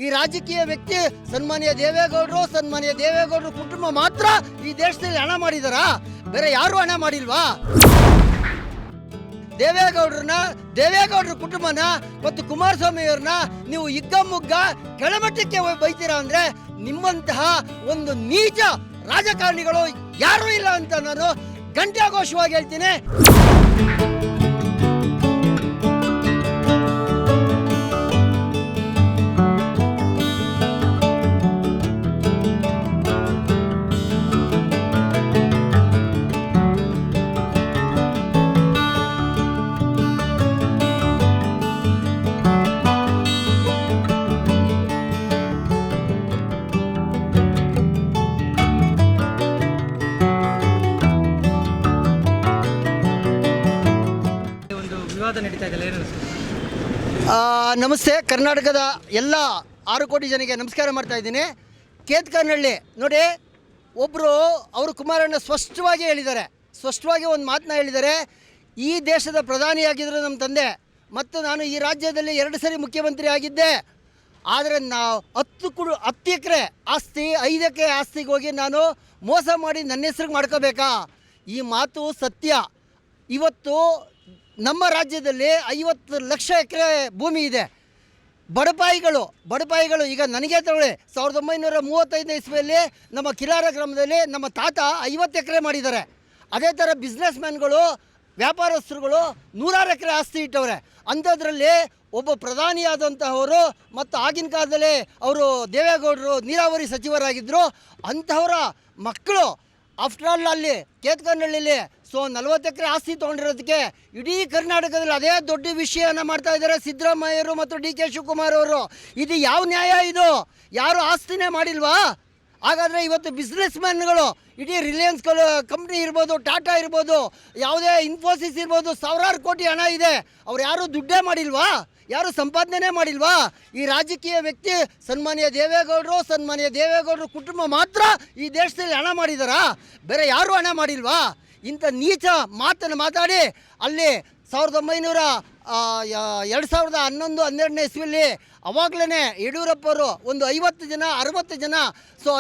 ಈ ರಾಜಕೀಯ ವ್ಯಕ್ತಿ ಸನ್ಮಾನ್ಯ ದೇವೇಗೌಡರು ಕುಟುಂಬ ಮಾತ್ರ ಈ ದೇಶದಲ್ಲಿ ಹಣ ಮಾಡಿದಾರಾ? ಬೇರೆ ಯಾರು ಹಣ ಮಾಡಿಲ್ವಾ? ದೇವೇಗೌಡರ ಕುಟುಂಬನ ಮತ್ತು ಕುಮಾರಸ್ವಾಮಿ ಅವ್ರನ್ನ ನೀವು ಹಿಗ್ಗಮುಗ್ಗ ಕೆಳಮಟ್ಟಕ್ಕೆ ಬೈತೀರಾ ಅಂದ್ರೆ ನಿಮ್ಮಂತಹ ಒಂದು ನೀಚ ರಾಜಕಾರಣಿಗಳು ಯಾರೂ ಇಲ್ಲ ಅಂತ ನಾನು ಘಂಟಾಘೋಷವಾಗಿ ಹೇಳ್ತೀನಿ. ನಮಸ್ತೆ. ಕರ್ನಾಟಕದ ಎಲ್ಲ 6 ಕೋಟಿ ಜನಕ್ಕೆ ನಮಸ್ಕಾರ ಮಾಡ್ತಾ ಇದ್ದೀನಿ. ಕೇತಕನಹಳ್ಳಿ ನೋಡಿ, ಒಬ್ಬರು ಅವರು ಕುಮಾರಣ್ಣ ಸ್ಪಷ್ಟವಾಗಿ ಒಂದು ಮಾತನ್ನ ಹೇಳಿದ್ದಾರೆ. ಈ ದೇಶದ ಪ್ರಧಾನಿಯಾಗಿದ್ದರು ನಮ್ಮ ತಂದೆ, ಮತ್ತು ನಾನು ಈ ರಾಜ್ಯದಲ್ಲಿ 2 ಸರಿ ಮುಖ್ಯಮಂತ್ರಿ ಆಗಿದ್ದೆ. ಆದರೆ ನಾವು 10 ಎಕರೆ ಆಸ್ತಿ 5 ಎಕರೆ ಆಸ್ತಿಗೆ ಹೋಗಿ ನಾನು ಮೋಸ ಮಾಡಿ ನನ್ನ ಹೆಸ್ರಿಗೆ ಮಾಡ್ಕೋಬೇಕಾ? ಈ ಮಾತು ಸತ್ಯ. ಇವತ್ತು ನಮ್ಮ ರಾಜ್ಯದಲ್ಲಿ 50 ಲಕ್ಷ ಎಕರೆ ಭೂಮಿ ಇದೆ. ಬಡಪಾಯಿಗಳು ಈಗ ನನಗೆ ತಗೊಳ್ಳಿ, 1935 ಇಸ್ವಿಯಲ್ಲಿ ನಮ್ಮ ಕಿಲಾರ ಗ್ರಾಮದಲ್ಲಿ ನಮ್ಮ ತಾತ 50 ಎಕರೆ ಮಾಡಿದ್ದಾರೆ. ಅದೇ ಥರ ಬಿಸ್ನೆಸ್ ಮ್ಯಾನ್ಗಳು, ವ್ಯಾಪಾರಸ್ಥರುಗಳು 100 ಎಕರೆ ಆಸ್ತಿ ಇಟ್ಟವ್ರೆ. ಅಂಥದ್ರಲ್ಲಿ ಒಬ್ಬ ಪ್ರಧಾನಿಯಾದಂತಹವರು ಮತ್ತು ಆಗಿನ ಕಾಲದಲ್ಲಿ ಅವರು ದೇವೇಗೌಡರು ನೀರಾವರಿ ಸಚಿವರಾಗಿದ್ದರು. ಅಂಥವರ ಮಕ್ಕಳು ಆಫ್ಟರ್ ಆಲ್ ಅಲ್ಲಿ ಕೇತಕನಹಳ್ಳಿಲಿ 40 ಎಕರೆ ಆಸ್ತಿ ತೊಗೊಂಡಿರೋದಕ್ಕೆ ಇಡೀ ಕರ್ನಾಟಕದಲ್ಲಿ ಅದೇ ದೊಡ್ಡ ವಿಷಯನ ಮಾಡ್ತಾ ಇದ್ದಾರೆ ಸಿದ್ದರಾಮಯ್ಯರು ಮತ್ತು DK ಶಿವಕುಮಾರ್ ಅವರು. ಇದು ಯಾವ ನ್ಯಾಯ? ಇದು ಯಾರು ಆಸ್ತಿನೇ ಮಾಡಿಲ್ವಾ? ಹಾಗಾದರೆ ಇವತ್ತು ಬಿಸ್ನೆಸ್ ಮ್ಯಾನ್ಗಳು, ಇಡೀ ರಿಲಯನ್ಸ್ ಕಂಪ್ನಿ ಇರ್ಬೋದು, ಟಾಟಾ ಇರ್ಬೋದು, ಯಾವುದೇ ಇನ್ಫೋಸಿಸ್ ಇರ್ಬೋದು, ಸಾವಿರಾರು ಕೋಟಿ ಹಣ ಇದೆ. ಅವ್ರು ಯಾರು ದುಡ್ಡೇ ಮಾಡಿಲ್ವಾ? ಯಾರು ಸಂಪಾದನೆ ಮಾಡಿಲ್ವಾ? ಈ ರಾಜಕೀಯ ವ್ಯಕ್ತಿ ಸನ್ಮಾನ್ಯ ದೇವೇಗೌಡರು ಕುಟುಂಬ ಮಾತ್ರ ಈ ದೇಶದಲ್ಲಿ ಹಣ ಮಾಡಿದಾರಾ? ಬೇರೆ ಯಾರು ಹಣ ಮಾಡಿಲ್ವಾ? ಇಂಥ ನೀಚ ಮಾತನ್ನು ಮಾತಾಡಿ ಅಲ್ಲಿ 2011-12 ಇಸ್ವಿಯಲ್ಲಿ ಅವಾಗಲೇ ಯಡಿಯೂರಪ್ಪರು ಒಂದು 50 ಜನ 60 ಜನ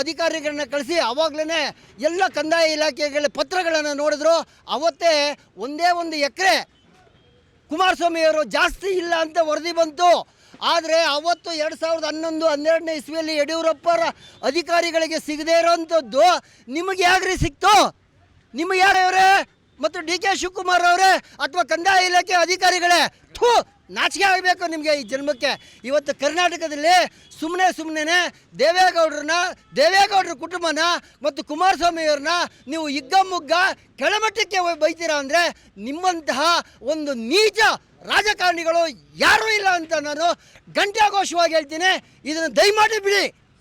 ಅಧಿಕಾರಿಗಳನ್ನ ಕಳಿಸಿ ಅವಾಗಲೇ ಎಲ್ಲ ಕಂದಾಯ ಇಲಾಖೆಗಳ ಪತ್ರಗಳನ್ನು ನೋಡಿದ್ರು. ಅವತ್ತೇ ಒಂದೇ 1 ಎಕರೆ ಕುಮಾರಸ್ವಾಮಿಯವರು ಜಾಸ್ತಿ ಇಲ್ಲ ಅಂತ ವರದಿ ಬಂತು. ಆದರೆ ಅವತ್ತು 2011-12 ಇಸ್ವಿಯಲ್ಲಿ ಯಡಿಯೂರಪ್ಪರ ಅಧಿಕಾರಿಗಳಿಗೆ ಸಿಗದೇ ಇರೋವಂಥದ್ದು ನಿಮಗೆ ಯಾಕ್ರಿ ಸಿಕ್ತು? ನಿಮಗೆ ಯಾರವರೇ? ಮತ್ತು DK ಶಿವಕುಮಾರ್ ಅವರೇ ಅಥವಾ ಕಂದಾಯ ಇಲಾಖೆ ಅಧಿಕಾರಿಗಳೇ? ನಾಚಿಕೆ ಆಗಬೇಕು ನಿಮಗೆ ಈ ಜನ್ಮಕ್ಕೆ. ಇವತ್ತು ಕರ್ನಾಟಕದಲ್ಲಿ ಸುಮ್ಮನೆ ದೇವೇಗೌಡರ ಕುಟುಂಬನ ಮತ್ತು ಕುಮಾರಸ್ವಾಮಿಯವ್ರನ್ನ ನೀವು ಹಿಗ್ಗಮುಗ್ಗ ಕೆಳಮಟ್ಟಕ್ಕೆ ಬೈತೀರಾ ಅಂದರೆ ನಿಮ್ಮಂತಹ ಒಂದು ನೀಚ ರಾಜಕಾರಣಿಗಳು ಯಾರೂ ಇಲ್ಲ ಅಂತ ನಾನು ಘಂಟಾಘೋಷವಾಗಿ ಹೇಳ್ತೀನಿ. ಇದನ್ನು ದಯಮಾಡಿ ಬಿಡಿ.